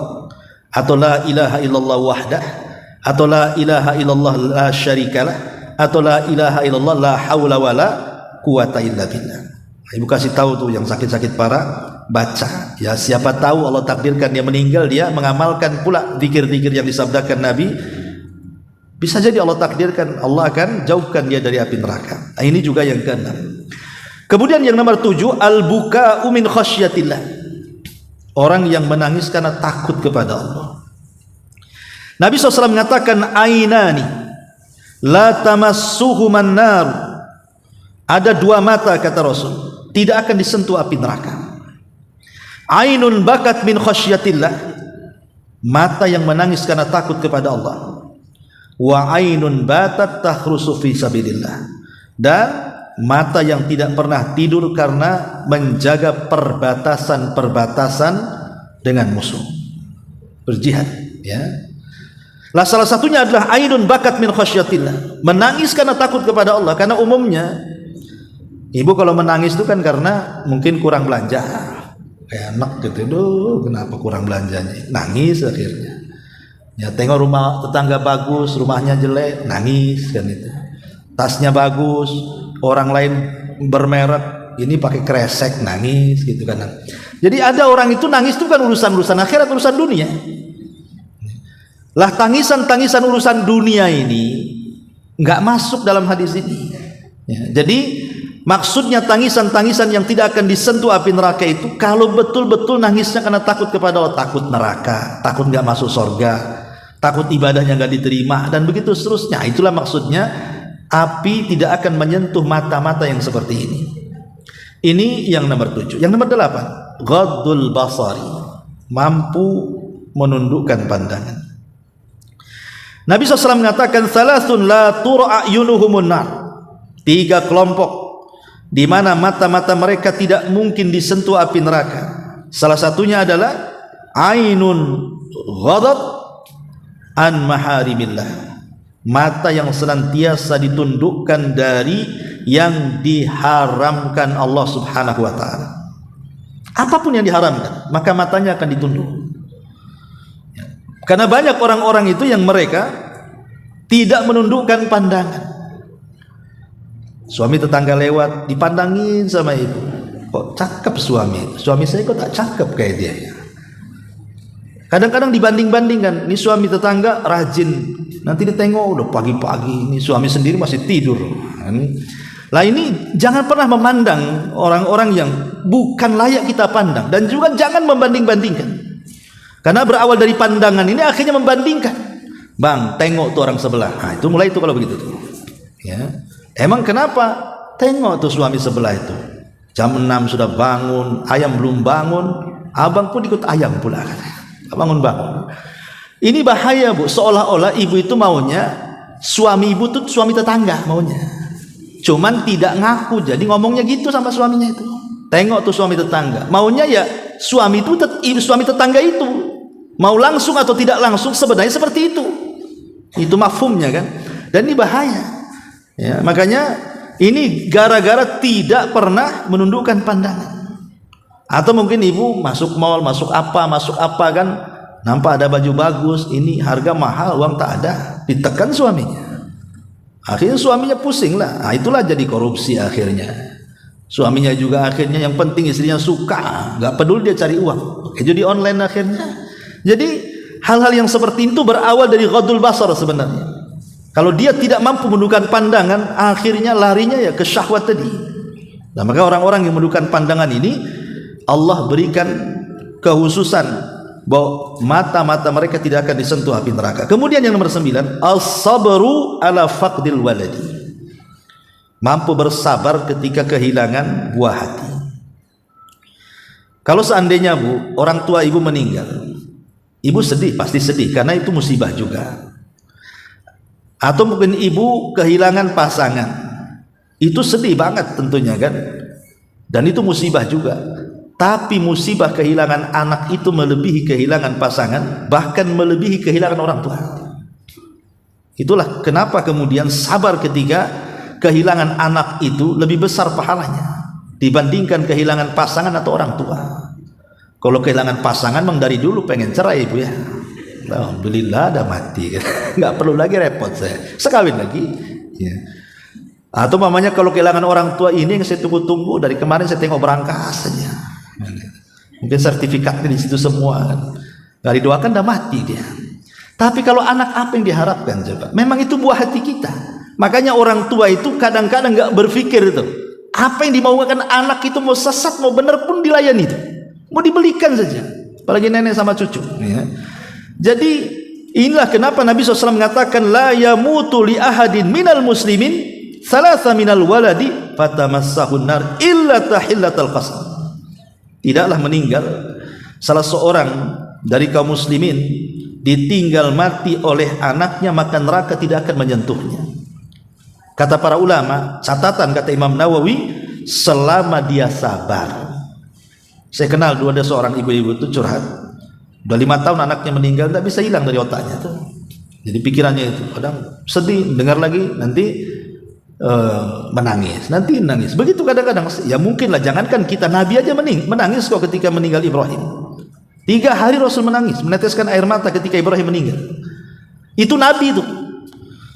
atau la ilaha illallah wahdah, atau la ilaha illallah la syarikalah, atau la ilaha illallah la haula wala quwata illa billah. Ibu kasih tahu tuh yang sakit-sakit parah, baca. Ya, siapa tahu Allah takdirkan dia meninggal, dia mengamalkan pula zikir-zikir yang disabdakan Nabi, Bisa jadi Allah takdirkan Allah akan jauhkan dia dari api neraka. Ini juga yang keenam. Kemudian yang nomor 7, al-buka'u min khasyatillah. Orang yang menangis karena takut kepada Allah. Nabi SAW mengatakan, ainani la tamassuhuman nar. Ada dua mata, kata Rasul, tidak akan disentuh api neraka. Ainun bakat min khasyatillah, mata yang menangis karena takut kepada Allah. Wa ainun batat takhrusu fi sabilillah, dan mata yang tidak pernah tidur karena menjaga perbatasan-perbatasan dengan musuh, berjihad, ya. Lah salah satunya adalah ainun bakat min khasyatillah, menangis karena takut kepada Allah. Karena umumnya ibu kalau menangis itu kan karena mungkin kurang belanja, kayak anak gitu, duh kenapa kurang belanjanya, nangis akhirnya. Ya tengok rumah tetangga bagus, rumahnya jelek, nangis kan itu. Tasnya bagus, orang lain bermerek, ini pakai kresek, nangis gitu kan. Jadi ada orang itu nangis itu kan urusan akhirat, urusan dunia. Lah tangisan-tangisan urusan dunia ini nggak masuk dalam hadis ini. Ya, jadi maksudnya tangisan-tangisan yang tidak akan disentuh api neraka itu kalau betul-betul nangisnya karena takut kepada Allah, takut neraka, takut nggak masuk surga, takut ibadahnya nggak diterima, dan begitu seterusnya. Itulah maksudnya api tidak akan menyentuh mata-mata yang seperti ini. Ini yang nomor 7. Yang nomor 8, ghaddul basari, mampu menundukkan pandangan. Nabi SAW mengatakan, salasun la tur'a yunuhumun nar. 3 kelompok di mana mata-mata mereka tidak mungkin disentuh api neraka. Salah satunya adalah ainun ghadab an maharimillah, mata yang senantiasa ditundukkan dari yang diharamkan Allah Subhanahu wa taala. Apapun yang diharamkan, maka matanya akan ditunduk. Karena banyak orang-orang itu yang mereka tidak menundukkan pandangan. Suami tetangga lewat, dipandangin sama ibu, kok cakep suami saya kok tak cakep kayak dia ya. Kadang-kadang dibanding-bandingkan, ini suami tetangga rajin, nanti ditengok udah pagi-pagi, ini suami sendiri masih tidur. Lah ini jangan pernah memandang orang-orang yang bukan layak kita pandang, dan juga jangan membanding-bandingkan. Karena berawal dari pandangan ini akhirnya membandingkan. Bang, tengok tuh orang sebelah. Nah, itu mulai itu kalau begitu tuh. Ya. Emang kenapa? Tengok tuh suami sebelah itu. Jam 6 sudah bangun, ayam belum bangun, abang pun ikut ayam pula katanya. Bangun-bangun. Ini bahaya, Bu. Seolah-olah ibu itu maunya suami ibu tuh suami tetangga maunya. Cuman tidak ngaku, jadi ngomongnya gitu sama suaminya itu. Tengok tuh suami tetangga. Maunya ya suami itu suami tetangga itu. Mau langsung atau tidak langsung sebenarnya seperti itu. Itu mafhumnya kan. Dan ini bahaya. Ya, makanya ini gara-gara tidak pernah menundukkan pandangan. Atau mungkin ibu masuk mall, masuk apa kan, nampak ada baju bagus, ini harga mahal, uang tak ada, ditekan suaminya. Akhirnya suaminya pusing lah. Nah, itulah jadi korupsi akhirnya. Suaminya juga akhirnya yang penting istrinya suka, nggak peduli dia cari uang. Oke, jadi online akhirnya. Jadi hal-hal yang seperti itu berawal dari ghadul basar sebenarnya. Kalau dia tidak mampu menundukkan pandangan, akhirnya larinya ya ke syahwat tadi. Nah, maka orang-orang yang menundukkan pandangan ini Allah berikan kehususan bahwa mata-mata mereka tidak akan disentuh api neraka. Kemudian yang nomor 9, as-sabru ala faqdil waladi, mampu bersabar ketika kehilangan buah hati. Kalau seandainya Bu, orang tua ibu meninggal, ibu sedih, pasti sedih karena itu musibah juga. Atau mungkin ibu kehilangan pasangan, itu sedih banget tentunya kan, dan itu musibah juga. Tapi musibah kehilangan anak itu melebihi kehilangan pasangan, bahkan melebihi kehilangan orang tua. Itulah kenapa kemudian sabar ketika kehilangan anak itu lebih besar pahalanya dibandingkan kehilangan pasangan atau orang tua. Kalau kehilangan pasangan memang dari dulu pengen cerai ibu ya, alhamdulillah udah mati, nggak perlu lagi repot saya sekawin lagi ya. Atau mamanya kalau kehilangan orang tua ini yang saya tunggu-tunggu dari kemarin, saya tengok berangkas saja, mungkin sertifikatnya di situ semua kan, nggak didoakan udah mati dia. Tapi kalau anak, apa yang diharapkan coba? Memang itu buah hati kita. Makanya orang tua itu kadang-kadang nggak berpikir itu. Apa yang dimaukan anak itu, mau sesat mau benar pun dilayani itu. Mau dibelikan saja. Apalagi nenek sama cucu. Ya. Jadi inilah kenapa Nabi SAW mengatakan la yamutu li ahadin minal muslimin salasa minal waladi fatamassahun nar illa tahillatal qasam. Tidaklah meninggal salah seorang dari kaum muslimin ditinggal mati oleh anaknya, maka neraka tidak akan menyentuhnya. Kata para ulama, catatan kata Imam Nawawi, selama dia sabar. Saya kenal ada seorang ibu-ibu itu curhat, udah 5 tahun anaknya meninggal, tidak bisa hilang dari otaknya tuh. Jadi pikirannya itu kadang sedih, dengar lagi nanti menangis, nanti menangis. Begitu kadang-kadang. Ya mungkinlah, jangankan kita, Nabi aja menangis kok ketika meninggal Ibrahim. 3 hari Rasul menangis, meneteskan air mata ketika Ibrahim meninggal. Itu Nabi itu.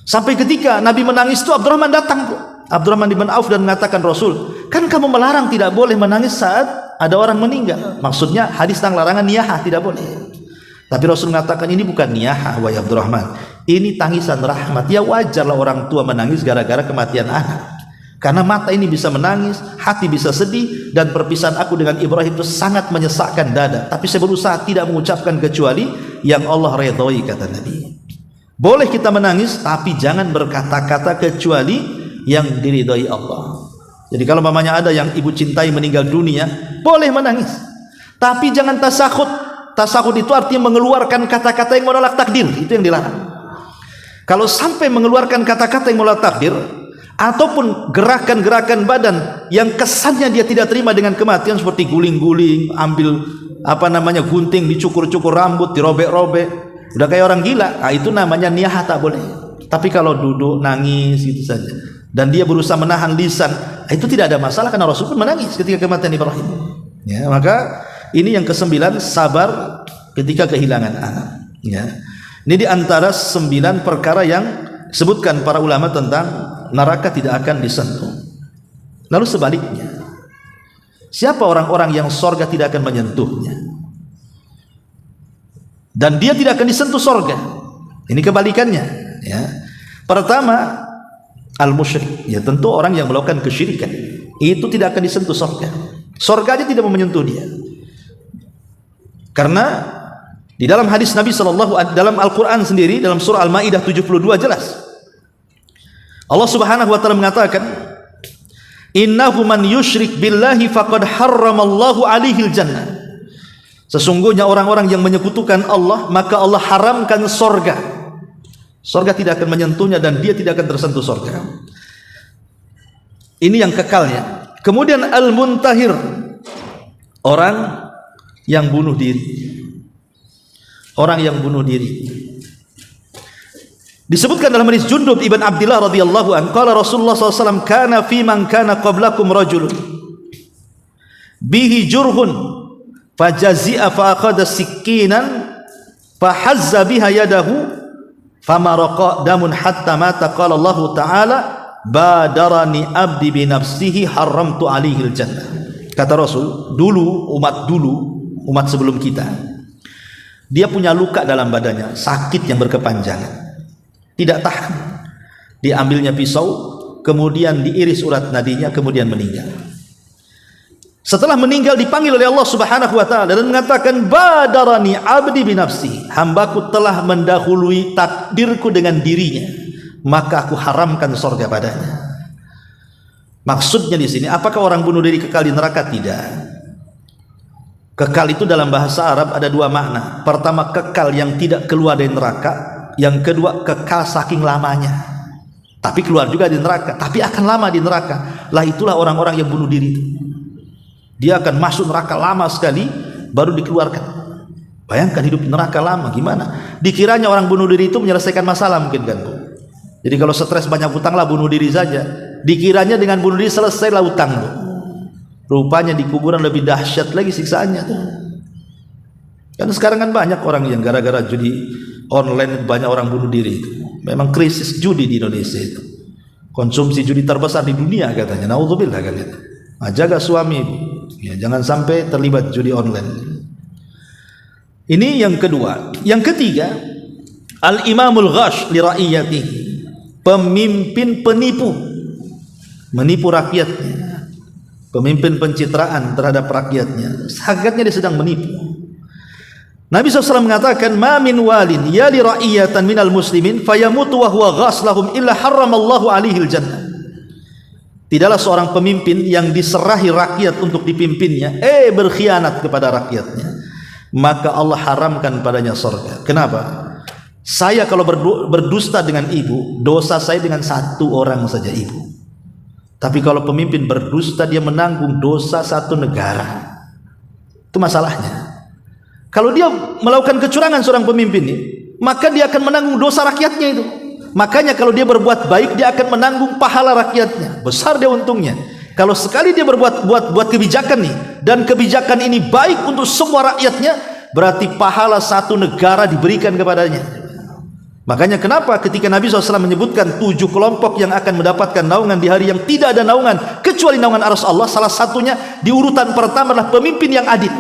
Sampai ketika Nabi menangis itu, Abdurrahman datang, Abdurrahman bin Auf, dan mengatakan, Rasul, kan kamu melarang tidak boleh menangis saat ada orang meninggal. Maksudnya hadis tentang larangan niyahah, tidak boleh. Tapi Rasul mengatakan, ini bukan niyahah wahai Abdurrahman, ini tangisan rahmat. Ya wajarlah orang tua menangis gara-gara kematian anak. Karena mata ini bisa menangis, hati bisa sedih, dan perpisahan aku dengan Ibrahim itu sangat menyesakkan dada. Tapi saya berusaha tidak mengucapkan kecuali yang Allah redhoi, kata Nabi. Boleh kita menangis, tapi jangan berkata-kata kecuali yang diridhoi Allah. Jadi kalau mamanya ada yang ibu cintai meninggal dunia, boleh menangis, tapi jangan tasakhut. Tasakhut itu artinya mengeluarkan kata-kata yang menolak takdir, itu yang dilarang. Kalau sampai mengeluarkan kata-kata yang menolak takdir, ataupun gerakan-gerakan badan yang kesannya dia tidak terima dengan kematian, seperti guling-guling, ambil gunting, dicukur-cukur rambut, dirobek-robek, udah kayak orang gila, nah, itu namanya niyahah, tak boleh. Tapi kalau duduk nangis itu saja, dan dia berusaha menahan lisan, itu tidak ada masalah, karena Rasul pun menangis ketika kematian Ibrahim. Ya, maka ini yang ke-9, sabar ketika kehilangan anak. Ya, ini diantara 9 perkara yang sebutkan para ulama tentang neraka tidak akan disentuh. Lalu sebaliknya, siapa orang-orang yang sorga tidak akan menyentuhnya dan dia tidak akan disentuh sorga? Ini kebalikannya. Ya. Pertama, al-musyrik, ya tentu orang yang melakukan kesyirikan, itu tidak akan disentuh sorga. Sorga aja tidak mau menyentuh dia. Karena di dalam hadis Nabi dalam Al-Quran sendiri, dalam surah Al-Ma'idah 72 jelas Allah Subhanahu wa taala mengatakan, innahu man yusyrik billahi faqad harramallahu alaihil jannah. Sesungguhnya orang-orang yang menyekutukan Allah, maka Allah haramkan sorga. Sorga tidak akan menyentuhnya dan dia tidak akan tersentuh sorga. Ini yang kekalnya. Kemudian al-muntahir, orang yang bunuh diri. Orang yang bunuh diri. Disebutkan dalam hadis Jundub ibn Abdillah radhiyallahu anhu, qala Rasulullah SAW, kana fi man kana qablakum rajulun bihi jurhun fajazi'a fa akhadha sikkinan fahazza biha yadahu famaraqa damun hatta mata. Qala Allah Ta'ala, badarani abdi bi nafsihi haramtu alaihil jannah. Kata Rasul, umat sebelum kita, dia punya luka dalam badannya, sakit yang berkepanjangan, tidak tahan, diambilnya pisau, kemudian diiris urat nadinya, kemudian meninggal. Setelah meninggal dipanggil oleh Allah Subhanahu wa taala dan mengatakan, badarani abdi binafsi, hambaku telah mendahului takdirku dengan dirinya, maka aku haramkan surga padanya. Maksudnya di sini, apakah orang bunuh diri kekal di neraka? Tidak. Kekal itu dalam bahasa Arab ada 2 makna. Pertama, kekal yang tidak keluar dari neraka. Yang kedua, kekal saking lamanya, tapi keluar juga di neraka, tapi akan lama di neraka. Lah itulah orang-orang yang bunuh diri itu. Dia akan masuk neraka lama sekali baru dikeluarkan. Bayangkan hidup di neraka lama gimana. Dikiranya orang bunuh diri itu menyelesaikan masalah mungkin kan, Bu. Jadi kalau stres banyak utang lah bunuh diri saja. Dikiranya dengan bunuh diri selesailah utang, Bu. Rupanya di kuburan lebih dahsyat lagi siksaannya tuh. Kan sekarang kan banyak orang yang gara-gara judi online, banyak orang bunuh diri itu. Memang krisis judi di Indonesia itu. Konsumsi judi terbesar di dunia katanya. Naudzubillah kalian. Nah, jaga suami, ya, jangan sampai terlibat judi online. Ini yang kedua. Yang ketiga, Al-imamul ghash li ra'iyatihi, pemimpin penipu, menipu rakyatnya, pemimpin pencitraan terhadap rakyatnya. Hakikatnya dia sedang menipu. Nabi SAW mengatakan, ma min walin yali ra'iyatan minal muslimin fayamutu wa huwa ghas lahum illa harramallahu alaihi al-jannah. Tidaklah seorang pemimpin yang diserahi rakyat untuk dipimpinnya berkhianat kepada rakyatnya, maka Allah haramkan padanya surga. Kenapa? Saya kalau berdusta dengan ibu, dosa saya dengan satu orang saja ibu. Tapi kalau pemimpin berdusta, dia menanggung dosa satu negara. Itu masalahnya. Kalau dia melakukan kecurangan seorang pemimpin ini, maka dia akan menanggung dosa rakyatnya itu. Makanya kalau dia berbuat baik, dia akan menanggung pahala rakyatnya. Besar dia untungnya. Kalau sekali dia buat kebijakan nih, dan kebijakan ini baik untuk semua rakyatnya, berarti pahala satu negara diberikan kepadanya. Makanya kenapa ketika Nabi SAW menyebutkan 7 kelompok yang akan mendapatkan naungan di hari yang tidak ada naungan kecuali naungan arsy Allah, salah satunya di urutan pertama adalah pemimpin yang adil.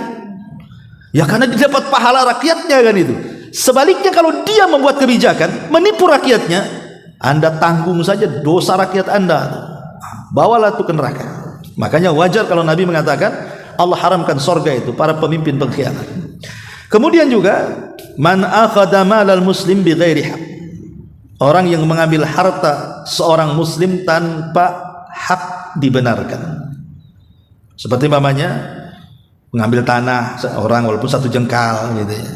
Ya karena dia dapat pahala rakyatnya kan itu. Sebaliknya kalau dia membuat kebijakan menipu rakyatnya, Anda tanggung saja dosa rakyat Anda, bawalah itu ke neraka. Makanya wajar kalau Nabi mengatakan Allah haramkan surga itu para pemimpin pengkhianat. Kemudian juga man akhadha malal muslim bighairi haq, orang yang mengambil harta seorang muslim tanpa hak dibenarkan. Seperti mamanya mengambil tanah orang walaupun 1 jengkal gitu ya.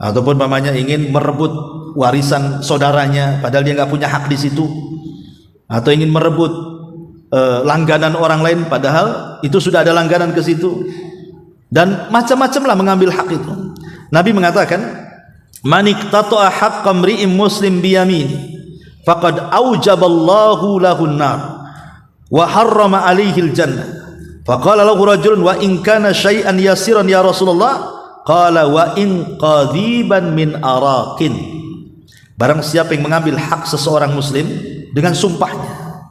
Ataupun mamanya ingin merebut warisan saudaranya padahal dia nggak punya hak di situ. Atau ingin merebut langganan orang lain padahal itu sudah ada langganan ke situ. Dan macam-macam lah mengambil hak itu. Nabi mengatakan, man iqtata'a haqqa imri'in muslim biyamini faqad aujaballahu lahun nar wa harrama alaihi al-jannah. Faqala lahu rajulun wa in kana syai'an yasiran ya Rasulullah, qala wa in qadiban min araqin. Barang siapa yang mengambil hak seseorang muslim dengan sumpahnya,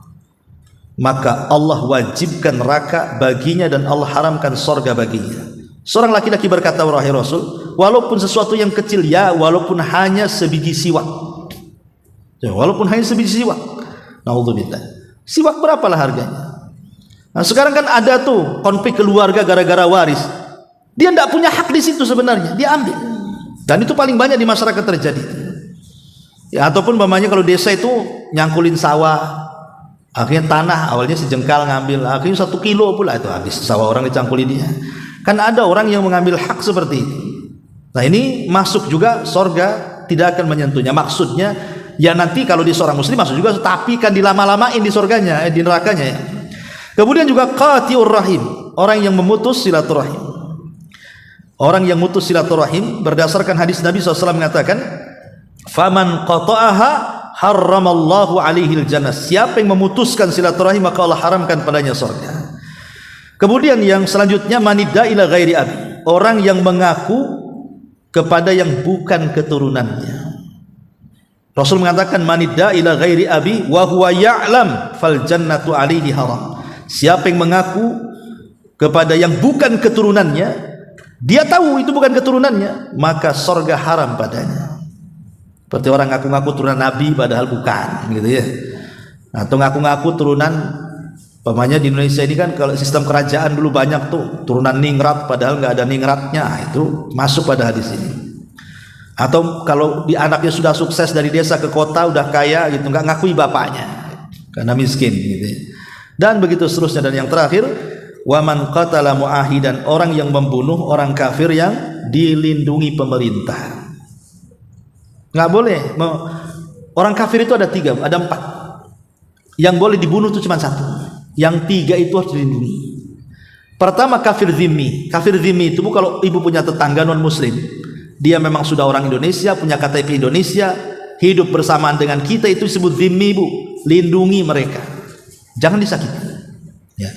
maka Allah wajibkan neraka baginya dan Allah haramkan surga baginya. Seorang laki-laki berkata, wahai Rasul, walaupun sesuatu yang kecil, ya walaupun hanya sebiji siwak, ya walaupun hanya sebiji siwak. Naudzubillah. Siwak berapalah harganya? Nah sekarang kan ada tuh konflik keluarga gara-gara waris. Dia tidak punya hak di situ sebenarnya, dia ambil. Dan itu paling banyak di masyarakat terjadi. Ya ataupun umpamanya kalau desa itu nyangkulin sawah, akhirnya tanah awalnya sejengkal ngambil, akhirnya 1 kilo pula itu habis sawah orang dicangkuli dia. Kan ada orang yang mengambil hak seperti itu. Nah ini masuk juga surga tidak akan menyentuhnya. Maksudnya ya nanti kalau di seorang muslim masuk juga, tapi kan dilama-lamain di surganya, di nerakanya ya. Kemudian juga qati'ur rahim, orang yang memutus silaturahim. Orang yang memutus silaturahim berdasarkan hadis Nabi SAW mengatakan, faman qata'aha harramallahu alaihil jannah. Siapa yang memutuskan silaturahim maka Allah haramkan padanya surga. Kemudian yang selanjutnya manidda ila ghairi abi, orang yang mengaku kepada yang bukan keturunannya. Rasul mengatakan manidda ila ghairi abi wa huwa ya'lam fal jannatu alaihi haram. Siapa yang mengaku kepada yang bukan keturunannya, dia tahu itu bukan keturunannya, maka surga haram padanya. Seperti orang ngaku-ngaku turunan nabi padahal bukan gitu ya. Atau ngaku-ngaku turunan, umpamanya di Indonesia ini kan kalau sistem kerajaan dulu banyak tuh turunan ningrat padahal nggak ada ningratnya, itu masuk pada hadis ini. Atau kalau di anaknya sudah sukses dari desa ke kota udah kaya gitu, nggak ngakui bapaknya karena miskin gitu. Dan begitu seterusnya. Dan yang terakhir, waman qatala muahidan, orang yang membunuh orang kafir yang dilindungi pemerintah. Nggak boleh. Orang kafir itu ada 4. Yang boleh dibunuh itu cuma 1. Yang 3 itu harus dilindungi. Pertama kafir zimmi. Kafir zimmi itu kalau ibu punya tetangga non muslim, dia memang sudah orang Indonesia, punya KTP Indonesia, hidup bersamaan dengan kita, itu disebut zimmi bu. Lindungi mereka, jangan disakiti ya.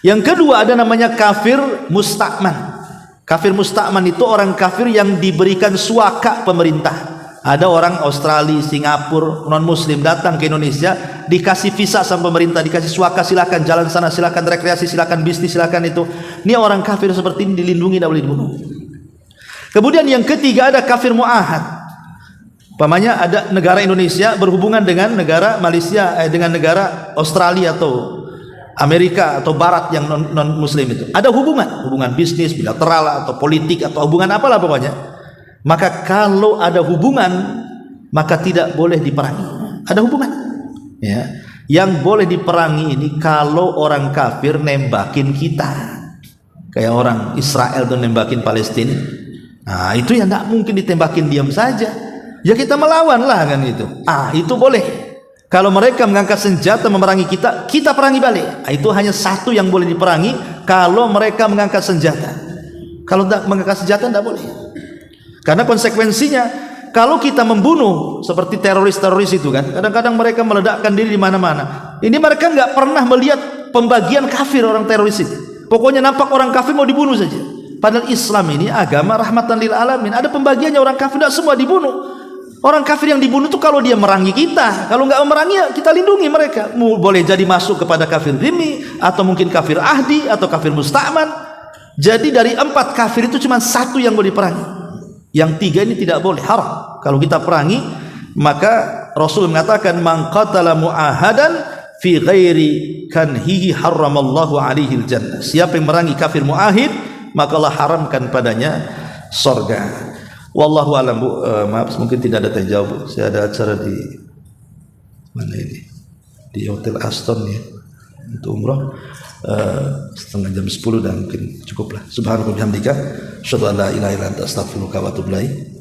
Yang kedua ada namanya kafir musta'man. Kafir musta'man itu orang kafir yang diberikan suaka pemerintah. Ada orang Australia, Singapura, non muslim datang ke Indonesia, dikasih visa sama pemerintah, dikasih suaka, silakan jalan sana, silakan rekreasi, silakan bisnis, silakan itu. Ini orang kafir seperti ini dilindungi, tidak boleh dibunuh. Kemudian yang ketiga ada kafir mu'ahad. Umpamanya ada negara Indonesia berhubungan dengan negara Malaysia, dengan negara Australia atau Amerika atau Barat yang non Muslim itu. Ada hubungan bisnis, bilateral atau politik atau hubungan apalah pokoknya. Maka kalau ada hubungan, maka tidak boleh diperangi. Ada hubungan. Ya. Yang boleh diperangi ini kalau orang kafir nembakin kita. Kayak orang Israel tuh nembakin Palestina. Nah, itu ya tidak mungkin ditembakin diam saja. Ya kita melawan lah kan itu. Itu boleh. Kalau mereka mengangkat senjata memerangi kita, kita perangi balik. Itu hanya satu yang boleh diperangi kalau mereka mengangkat senjata. Kalau tidak mengangkat senjata tidak boleh. Karena konsekuensinya kalau kita membunuh seperti teroris-teroris itu kan, kadang-kadang mereka meledakkan diri di mana-mana. Ini mereka nggak pernah melihat pembagian kafir orang teroris itu. Pokoknya nampak orang kafir mau dibunuh saja. Padahal Islam ini agama rahmatan lil alamin. Ada pembagiannya, orang kafir tidak semua dibunuh. Orang kafir yang dibunuh itu kalau dia merangi kita, kalau nggak merangi ya kita lindungi mereka. Boleh jadi masuk kepada kafir dhimmi, atau mungkin kafir ahdi, atau kafir musta'man. Jadi dari 4 kafir itu cuma 1 yang boleh diperangi. Yang 3 ini tidak boleh, haram. Kalau kita perangi, maka Rasul mengatakan man qatala mu'ahadan fi ghairi kanhihi harramallahu alaihi jannah. Siapa yang merangi kafir mu'ahid, maka Allah haramkan padanya surga. Wallahu alam, Bu. Maaf mungkin tidak ada tanya jawab. Saya ada acara di mana ini? Di Hotel Aston ya. Untuk umrah setengah jam 10 dan mungkin cukuplah. Subhanallah bihamdika, asyhadu an la ilaha illa anta astaghfiruka wa atubu ilaik.